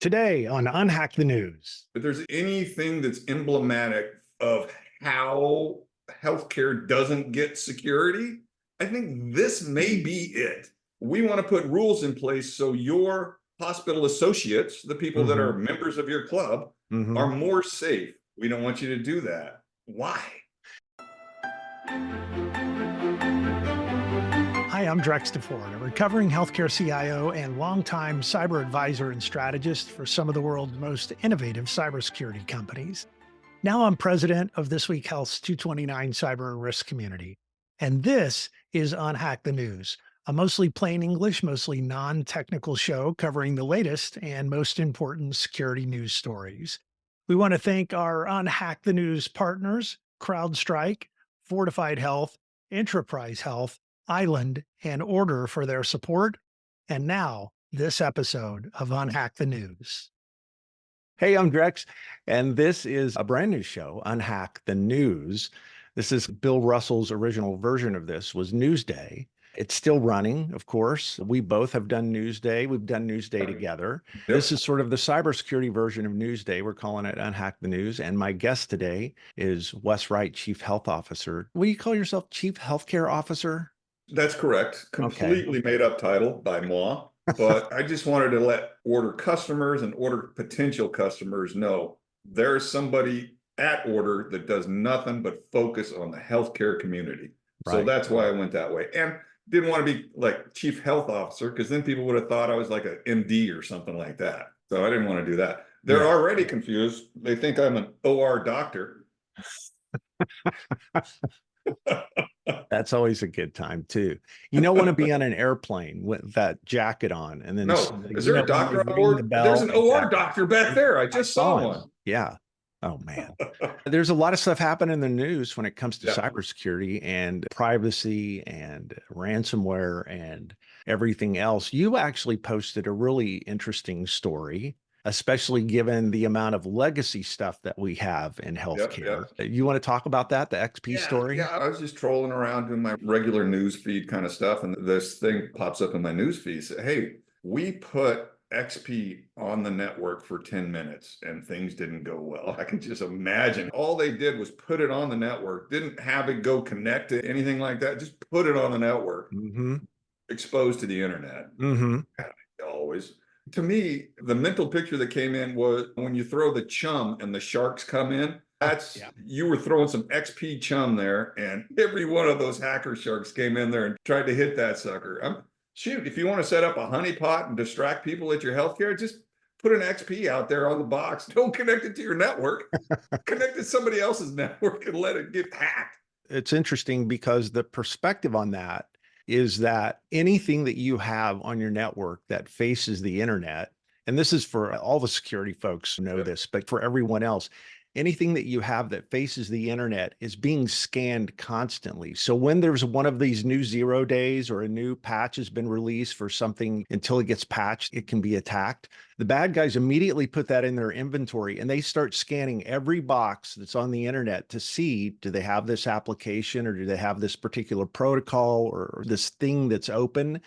Today on Unhack the News. If there's anything that's emblematic of how healthcare doesn't get security, I think this may be it. We want to put rules in place so your hospital associates, the people that are members of your club, are more safe. We don't want you to do that. Why? Hi, I'm Drex, a recovering healthcare CIO and longtime cyber advisor and strategist for some of the world's most innovative cybersecurity companies. Now I'm president of This Week Health's 229 Cyber and Risk community. And this is Unhack the News, a mostly plain English, mostly non-technical show covering the latest and most important security news stories. We want to thank our Unhack the News partners, CrowdStrike, Fortified Health, Enterprise Health, Island, and Ordr for their support. And now, this episode of Unhack the News. Hey, I'm Drex, and this is a brand new show, Unhack the News. This is Bill Russell's original version of this was Newsday. It's still running, of course. We both have done Newsday. We've done Newsday together. Yep. This is sort of the cybersecurity version of Newsday. We're calling it Unhack the News. And my guest today is Wes Wright, Chief Health Officer. Will you call yourself Chief Healthcare Officer? That's correct. Completely made up title by moi. But I just wanted to let Ordr customers and Ordr potential customers know there's somebody at Ordr that does nothing but focus on the healthcare community. Right. So that's why I went that way. And didn't want to be like Chief Health Officer because then people would have thought I was like an MD or something like that. So I didn't want to do that. They're already confused. They think I'm an OR doctor. That's always a good time too. You don't want to be on an airplane with that jacket on and then is there a doctor on board? There's an OR doctor back there. I just saw one. Yeah. Oh man. There's a lot of stuff happening in the news when it comes to cybersecurity and privacy and ransomware and everything else. You actually posted a really interesting story, especially given the amount of legacy stuff that we have in healthcare. You want to talk about that, the XP story? Yeah, I was just trolling around doing my regular news feed kind of stuff. And this thing pops up in my news feed. Say, hey, we put XP on the network for 10 minutes and things didn't go well. I can just imagine all they did was put it on the network, didn't have it go connect to anything like that. Just put it on the network, exposed to the internet. Always. To me, the mental picture that came in was when you throw the chum and the sharks come in, you were throwing some XP chum there and every one of those hacker sharks came in there and tried to hit that sucker. Shoot, if you want to set up a honeypot and distract people at your healthcare, just put an XP out there on the box. Don't connect it to your network. Connect it to somebody else's network and let it get hacked. It's interesting because the perspective on that is that anything that you have on your network that faces the internet, and this is for all the security folks who know this, but for everyone else, anything that you have that faces the internet is being scanned constantly. So when there's one of these new 0 days or a new patch has been released for something, until it gets patched, it can be attacked. The bad guys immediately put that in their inventory and they start scanning every box that's on the internet to see, do they have this application or do they have this particular protocol or this thing that's open?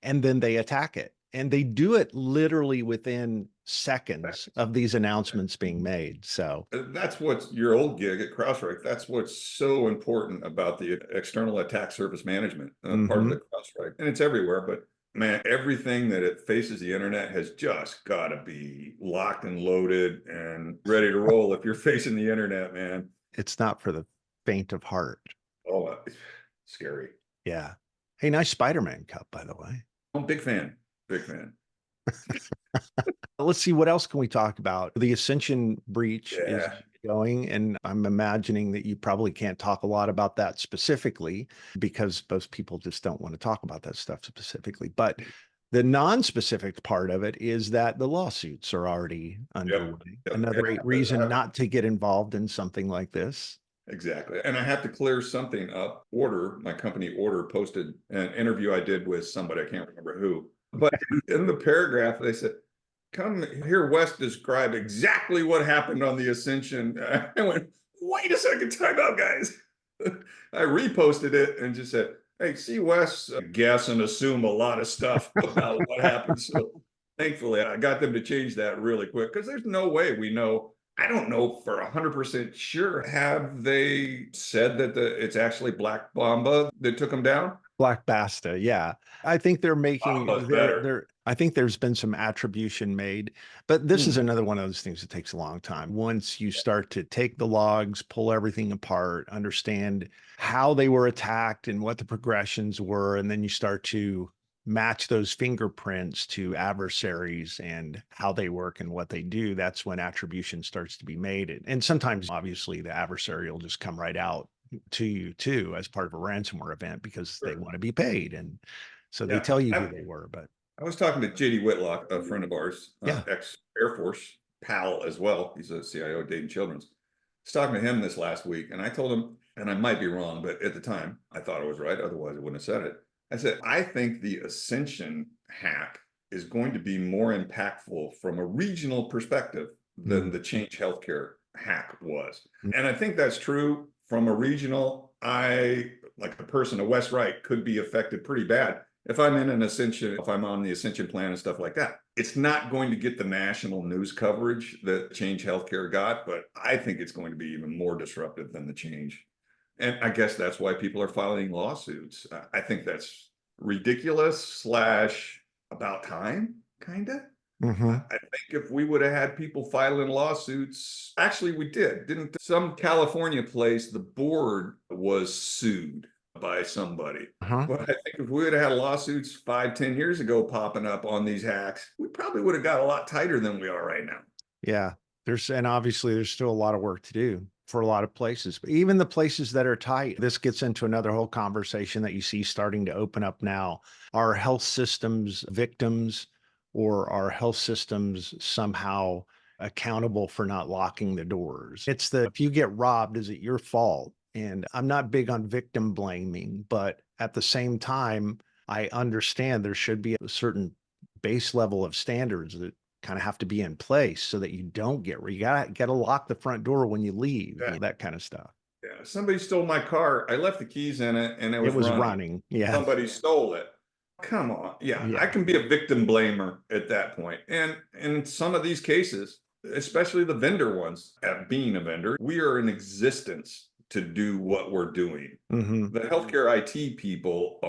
And then they attack it. And they do it literally within seconds of these announcements being made. So that's what's your old gig at CrowdStrike. That's what's so important about the external attack surface management part of the CrowdStrike. And it's everywhere, but man, everything that it faces the internet has just got to be locked and loaded and ready to roll. If you're facing the internet, man, it's not for the faint of heart. Oh, scary. Yeah. Hey, nice Spider-Man cup, by the way. I'm a big fan. Big fan. Let's see, what else can we talk about? The Ascension breach is going, and I'm imagining that you probably can't talk a lot about that specifically because most people just don't want to talk about that stuff specifically. But the non-specific part of it is that the lawsuits are already underway. Another great reason not to get involved in something like this. Exactly. And I have to clear something up. Ordr, my company Ordr, posted an interview I did with somebody, I can't remember who. But in the paragraph, they said, come hear Wes describe exactly what happened on the Ascension. I went, wait a second, time out, guys. I reposted it and just said, hey, see Wes guess and assume a lot of stuff about what happened. So Thankfully, I got them to change that really quick because there's no way we know. I don't know for 100% sure. Have they said that it's actually Black Mamba that took them down? Black Basta, yeah. I think they're making Mamba's better. I think there's been some attribution made, but this is Hmm. another one of those things that takes a long time. Once you start to take the logs, pull everything apart, understand how they were attacked and what the progressions were, and then you start to match those fingerprints to adversaries and how they work and what they do, that's when attribution starts to be made. And sometimes, obviously, the adversary will just come right out to you too as part of a ransomware event because they Sure. want to be paid. And so they Yeah. tell you who I, they were. But I was talking to JD Whitlock, a friend of ours, yeah, ex Air Force pal as well. He's a CIO at Dayton Children's. I was talking to him this last week, and I told him, and I might be wrong, but at the time I thought I was right. Otherwise, I wouldn't have said it. I said, I think the Ascension hack is going to be more impactful from a regional perspective than the Change Healthcare hack was. And I think that's true from a regional. Like a person, a Wes Wright, could be affected pretty bad if I'm in an Ascension, if I'm on the Ascension plan and stuff like that. It's not going to get the national news coverage that Change Healthcare got, but I think it's going to be even more disruptive than the Change. And I guess that's why people are filing lawsuits. I think that's ridiculous slash about time, kind of. mm-hmm. I think if we would have had people filing lawsuits, actually we did, didn't some California place, the board was sued by somebody. Uh-huh. But I think if we would have had lawsuits 5, 10 years ago popping up on these hacks, we probably would have got a lot tighter than we are right now. Yeah. And obviously there's still a lot of work to do for a lot of places, but even the places that are tight, this gets into another whole conversation that you see starting to open up now. Are health systems victims, or are health systems somehow accountable for not locking the doors? It's if you get robbed, is it your fault? And I'm not big on victim blaming, but at the same time, I understand there should be a certain base level of standards that kind of have to be in place so that you don't you gotta lock the front door when you leave, Yeah. that kind of stuff. Yeah. Somebody stole my car. I left the keys in it and it It was was running. running. Yeah. Somebody stole it. Come on. Yeah, I Yeah. can be a victim blamer at that point. And in some of these cases, especially the vendor ones, at being a vendor, we are in existence to do what we're doing. Hmm. The healthcare IT people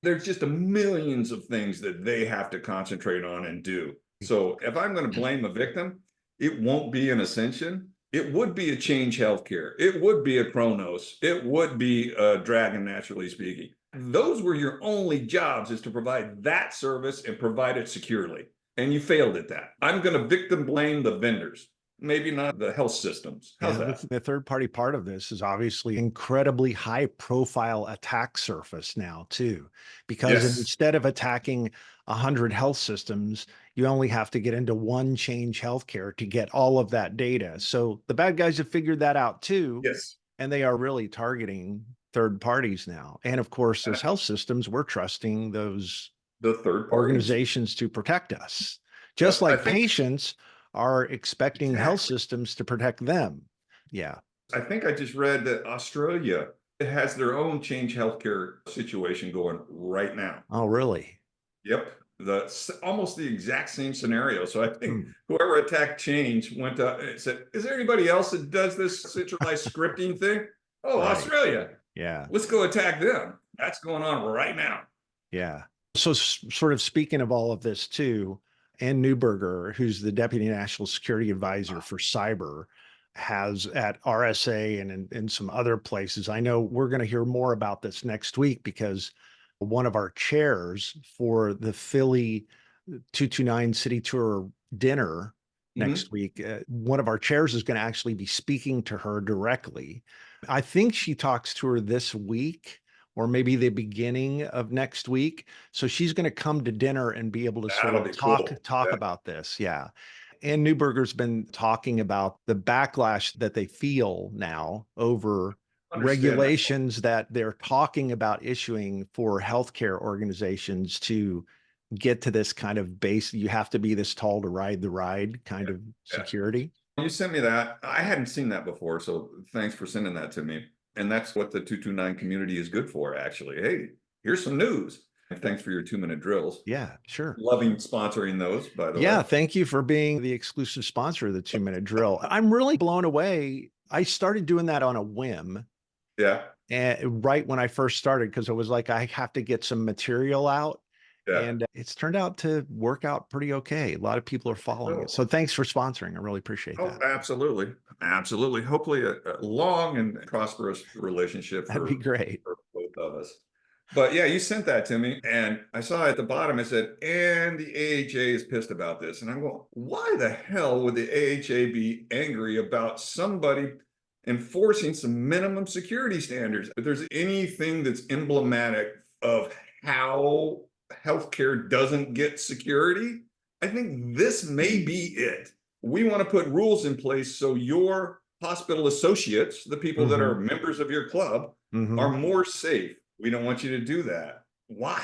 there's just a millions of things that they have to concentrate on and do. So if I'm going to blame a victim, it won't be an Ascension. It would be a Change Healthcare. It would be a Kronos. It would be a Dragon, naturally speaking. Those were your only jobs, is to provide that service and provide it securely. And you failed at that. I'm going to victim blame the vendors, maybe not the health systems. How's Yeah, that? the third party part of this is obviously incredibly high profile attack surface now too, because Yes. instead of attacking 100 health systems, you only have to get into one Change Healthcare to get all of that data. So the bad guys have figured that out too, Yes. and they are really targeting third parties now. And of course, as health systems, we're trusting those The third parties. organizations to protect us, just Yep. I like think patients are expecting health exactly. systems to protect them. Yeah. I think I just read that Australia has their own Change Healthcare situation going right now. Oh, really? Yep. Almost the exact same scenario. So I think Hmm. whoever attacked Change went to and said, is there anybody else that does this centralized scripting thing? Oh, Right. Australia. Yeah. Let's go attack them. That's going on right now. Yeah. So, sort of speaking of all of this too, Ann Neuberger, who's the Deputy National Security Advisor for Cyber, has at RSA and in some other places. I know we're going to hear more about this next week because one of our chairs for the Philly 229 City Tour dinner Mhm. next week, one of our chairs is going to actually be speaking to her directly. I think she talks to her this week or maybe the beginning of next week. So she's going to come to dinner and be able to sort That'll of be cool. talk Yeah. about this. Yeah. And Newberger's been talking about the backlash that they feel now over Understand that. regulations that they're talking about issuing for healthcare organizations to get to this kind of base. You have to be this tall to ride the ride kind of Yeah. security. You sent me that. I hadn't seen that before. So thanks for sending that to me. And that's what the 229 community is good for, actually. Hey, here's some news. And thanks for your 2-minute drills. Yeah, sure. Loving sponsoring those, by the Yeah, way. thank you for being the exclusive sponsor of the 2-minute drill. I'm really blown away. I started doing that on a whim, Yeah, and right when I first started, because it was like I have to get some material out. yeah. And it's turned out to work out pretty okay. A lot of people are following it. Oh, So thanks for sponsoring. I really appreciate oh, that. absolutely. Absolutely. Hopefully a long and prosperous relationship That'd be great. for both of us. But yeah, you sent that to me and I saw at the bottom, it said, and the AHA is pissed about this. And I'm going, why the hell would the AHA be angry about somebody enforcing some minimum security standards? If there's anything that's emblematic of how healthcare doesn't get security, I think this may be it. We want to put rules in place so your hospital associates, the people that are members of your club, are more safe. We don't want you to do that. Why?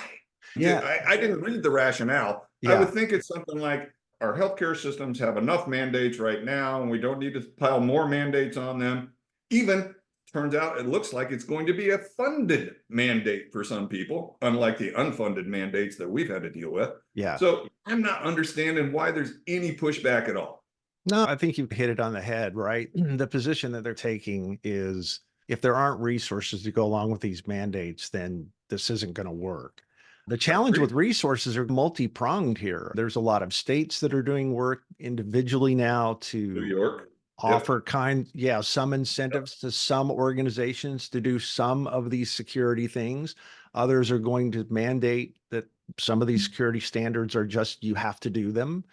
Yeah. I didn't read the rationale. I would Yeah. think it's something like our healthcare systems have enough mandates right now, and we don't need to pile more mandates on them. Even turns out it looks like it's going to be a funded mandate for some people, unlike the unfunded mandates that we've had to deal with. Yeah. So I'm not understanding why there's any pushback at all. No, I think you've hit it on the head, right? The position that they're taking is if there aren't resources to go along with these mandates, then this isn't going to work. The challenge with resources are multi-pronged here. There's a lot of states that are doing work individually now New to York. offer some incentives to some organizations to do some of these security things. Others are going to mandate that some of these security standards are just, you have to do them.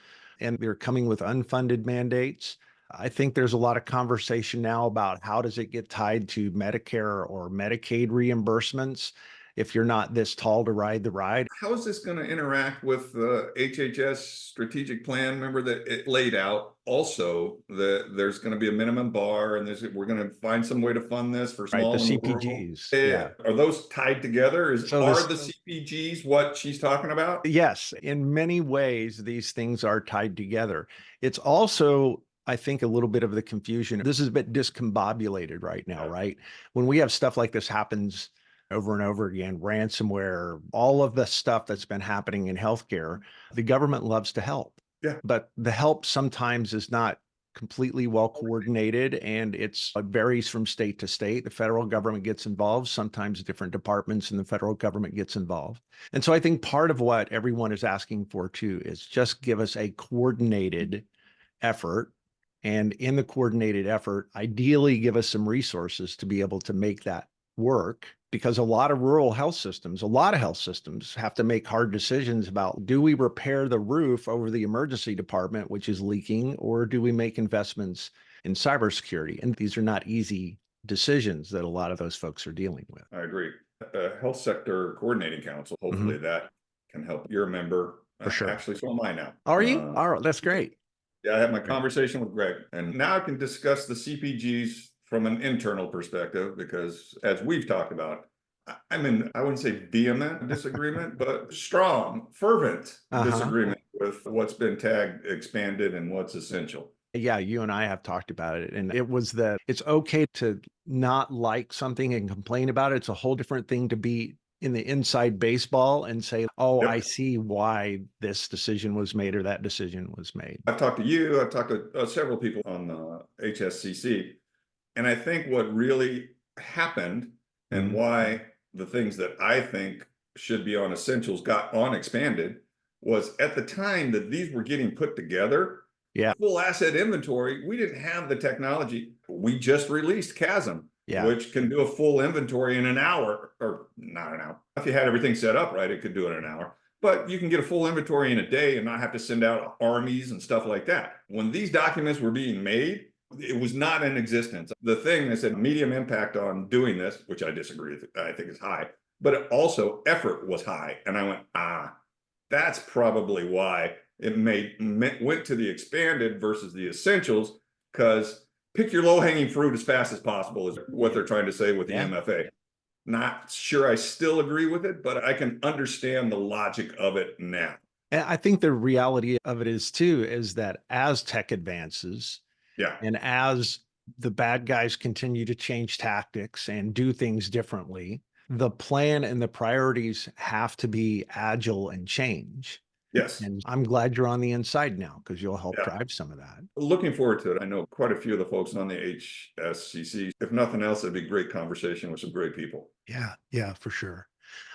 And they're coming with unfunded mandates. I think there's a lot of conversation now about how does it get tied to Medicare or Medicaid reimbursements if you're not this tall to ride the ride. How is this going to interact with the HHS strategic plan? Remember that it laid out also that there's going to be a minimum bar and we're going to find some way to fund this for Right, small the and rural. CPGs. Yeah. Are those tied together? So Are the CPGs what she's talking about? Yes, in many ways, these things are tied together. It's also, I think, a little bit of the confusion. This is a bit discombobulated right now, right? When we have stuff like this happens over and over again, ransomware, all of the stuff that's been happening in healthcare, the government loves to help. Yeah. But the help sometimes is not completely well coordinated, and it varies from state to state. The federal government gets involved, sometimes different departments in the federal government gets involved. And so I think part of what everyone is asking for too is just give us a coordinated effort. And in the coordinated effort, ideally give us some resources to be able to make that work, because a lot of health systems have to make hard decisions about, do we repair the roof over the emergency department, which is leaking, or do we make investments in cybersecurity? And these are not easy decisions that a lot of those folks are dealing with. I agree. Health Sector Coordinating Council, hopefully that can help. You're a member. For sure. Actually, so am I now. Are you? All right, that's great. Yeah, I had my conversation with Greg, and now I can discuss the CPGs from an internal perspective, because as we've talked about, I'm in, I wouldn't say vehement disagreement, but strong, fervent disagreement with what's been tagged, expanded, and what's essential. Yeah, you and I have talked about it. And it was that it's okay to not like something and complain about it. It's a whole different thing to be in the inside baseball and say, oh, I see why this decision was made or that decision was made. I've talked to you, I've talked to several people on the HSCC. And I think what really happened and why the things that I think should be on essentials got on expanded was at the time that these were getting put together, full asset inventory, we didn't have the technology. We just released Chasm, which can do a full inventory in an hour, or not an hour. If you had everything set up right, it could do it in an hour. But you can get a full inventory in a day and not have to send out armies and stuff like that. When these documents were being made, it was not in existence. The thing that said medium impact on doing this, which I disagree with, I think is high, but also effort was high. And I went, that's probably why it went to the expanded versus the essentials, because pick your low-hanging fruit as fast as possible is what they're trying to say with the MFA. Not sure I still agree with it, but I can understand the logic of it now. And I think the reality of it is too, is that as tech advances, and as the bad guys continue to change tactics and do things differently, the plan and the priorities have to be agile and change. Yes. And I'm glad you're on the inside now because you'll help Yeah. drive some of that. Looking forward to it. I know quite a few of the folks on the HSCC. If nothing else, it'd be a great conversation with some great people. Yeah, for sure.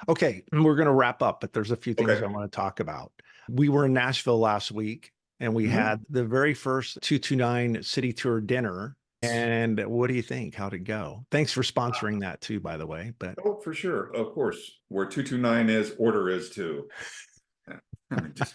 Okay, we're going to wrap up, but there's a few things Okay. I want to talk about. We were in Nashville last week and we Mhm. had the very first 229 city tour dinner. And what do you think? How'd it go? Thanks for sponsoring that too, by the way. But Oh, for sure. Of course. Where 229 is, Ordr is too. I mean, just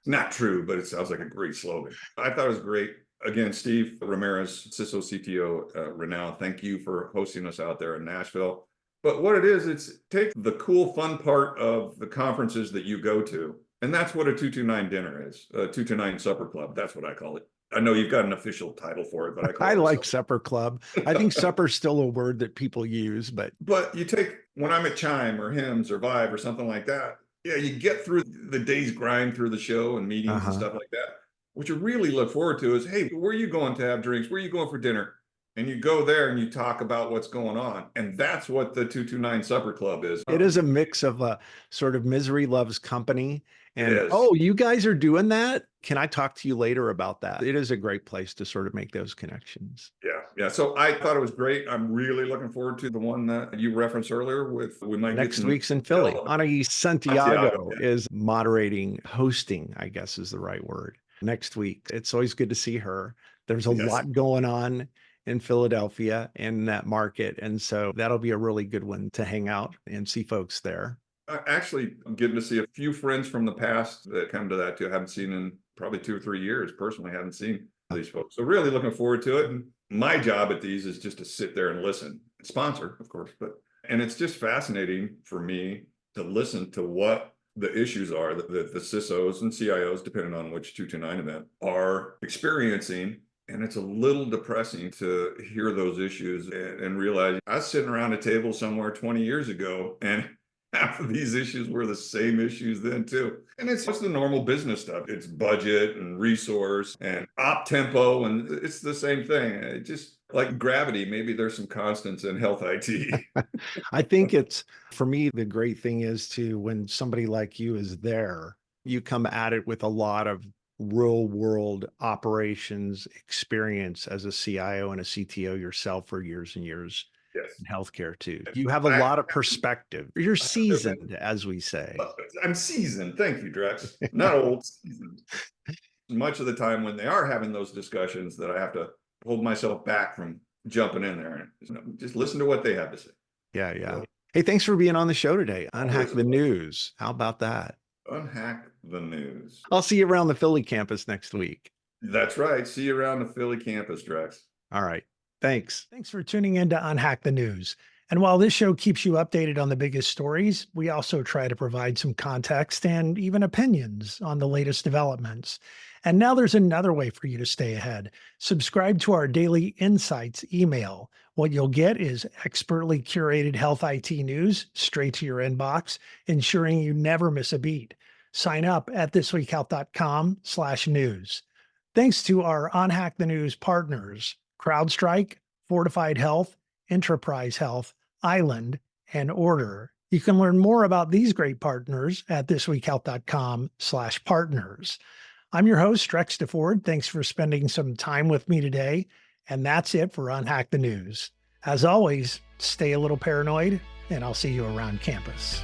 not true, but it sounds like a great slogan. I thought it was great. Again, Steve Ramirez, CISO CTO, renowned. Thank you for hosting us out there in Nashville. But what it is, it's take the cool, fun part of the conferences that you go to. And that's what a 229 dinner is, a 229 supper club. That's what I call it. I know you've got an official title for it, but I call I it like supper club. I think supper's still a word that people use, but you take, when I'm at Chime or Hims or Vibe or something like that, yeah, you get through the day's grind through the show and meetings and stuff like that. What you really look forward to is, hey, where are you going to have drinks? Where are you going for dinner? And you go there and you talk about what's going on. And that's what the 229 Supper Club is. it is a mix of a sort of misery loves company. It And is. oh, you guys are doing that? Can I talk to you later about that? It is a great place to sort of make those connections. Yeah. So I thought it was great. I'm really looking forward to the one that you referenced earlier with, we might Next get some, week's in Philly. Ana Santiago yeah. is moderating, hosting, I guess is the right word, next week. It's always good to see her. There's a lot going on in Philadelphia in that market. And so that'll be a really good one to hang out and see folks there. Actually, I'm getting to see a few friends from the past that come to that too. I haven't seen in probably 2 or 3 years. Personally, I haven't seen these folks. So really looking forward to it. And my job at these is just to sit there and listen, sponsor, of course, and it's just fascinating for me to listen to what the issues are that the CISOs and CIOs, depending on which 229 event, are experiencing. And it's a little depressing to hear those issues and realize I was sitting around a table somewhere 20 years ago and half of these issues were the same issues then too. And it's just the normal business stuff. It's budget and resource and op tempo. And it's the same thing. It just like gravity, maybe there's some constants in health IT. I think it's, for me, the great thing is to, when somebody like you is there, you come at it with a lot of real world operations experience as a CIO and a CTO yourself for years and years. Yes. In healthcare too. You have a lot of perspective. You're seasoned, as we say. I'm seasoned. Thank you, Drex. Not old, seasoned. Much of the time when they are having those discussions that I have to hold myself back from jumping in there and just listen to what they have to say. Yeah. So, Hey, thanks for being on the show today. Always UnHack a the pleasure. news. How about that? UnHack the news. I'll see you around the Philly campus next week. That's right. See you around the Philly campus, Drex. All right. Thanks. Thanks for tuning in to UnHack the News. And while this show keeps you updated on the biggest stories, we also try to provide some context and even opinions on the latest developments. And now there's another way for you to stay ahead. Subscribe to our daily insights email. What you'll get is expertly curated health IT news straight to your inbox, ensuring you never miss a beat. Sign up at thisweekhealth.com/news. Thanks to our UnHack the News partners, CrowdStrike, Fortified Health, Enterprise Health, Island, and Ordr. You can learn more about these great partners at thisweekhealth.com/partners. I'm your host, Drex DeFord. Thanks for spending some time with me today. And that's it for UnHack the News. As always, stay a little paranoid, and I'll see you around campus.